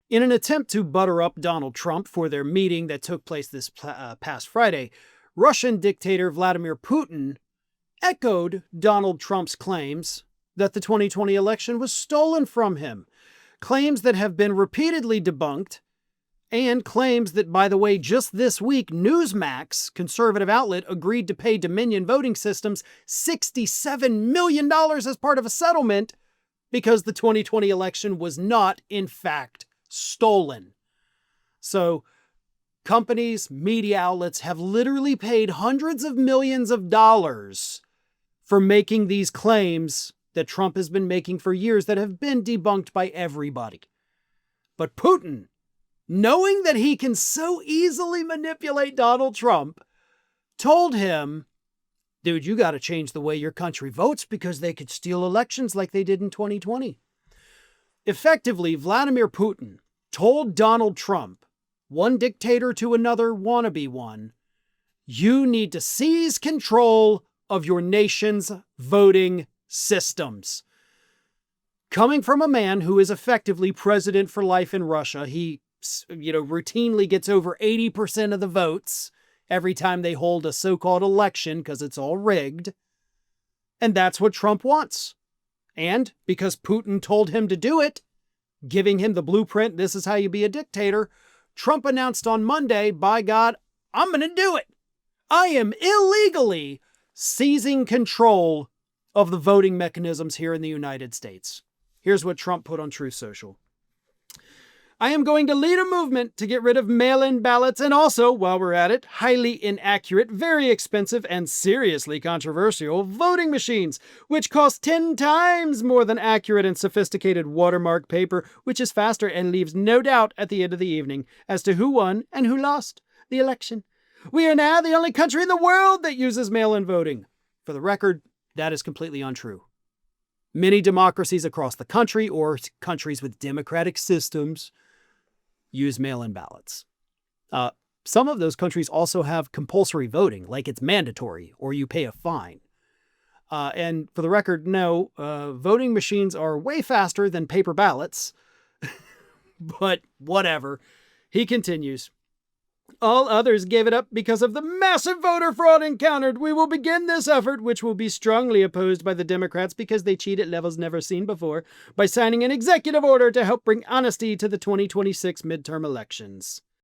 In an attempt to butter up Donald Trump for their meeting that took place this past Friday, Russian dictator Vladimir Putin echoed Donald Trump's claims that the 2020 election was stolen from him, claims that have been repeatedly debunked, and claims that, by the way, just this week, Newsmax, conservative outlet, agreed to pay Dominion Voting Systems $67 million as part of a settlement because the 2020 election was not, in fact, stolen. So companies, media outlets have literally paid hundreds of millions of dollars for making these claims that Trump has been making for years that have been debunked by everybody. But Putin, knowing that he can so easily manipulate Donald Trump, told him, dude, you got to change the way your country votes because they could steal elections like they did in 2020. Effectively, Vladimir Putin told Donald Trump, one dictator to another wannabe one, you need to seize control of your nation's voting systems. Coming from a man who is effectively president for life in Russia, he routinely gets over 80% of the votes every time they hold a so-called election because it's all rigged. And that's what Trump wants. And because Putin told him to do it, giving him the blueprint, this is how you be a dictator, Trump announced on Monday, by God, I'm going to do it. I am illegally seizing control of the voting mechanisms here in the United States. Here's what Trump put on Truth Social. I am going to lead a movement to get rid of mail-in ballots and also, while we're at it, highly inaccurate, very expensive, and seriously controversial voting machines, which cost 10 times more than accurate and sophisticated watermark paper, which is faster and leaves no doubt at the end of the evening as to who won and who lost the election. We are now the only country in the world that uses mail-in voting. For the record, that is completely untrue. Many democracies across the country, or countries with democratic systems, use mail-in ballots. Some of those countries also have compulsory voting, like it's mandatory, or you pay a fine. And for the record, no, voting machines are way faster than paper ballots. But whatever. He continues. All others gave it up because of the massive voter fraud encountered. We will begin this effort, which will be strongly opposed by the Democrats because they cheat at levels never seen before, by signing an executive order to help bring honesty to the 2026 midterm elections.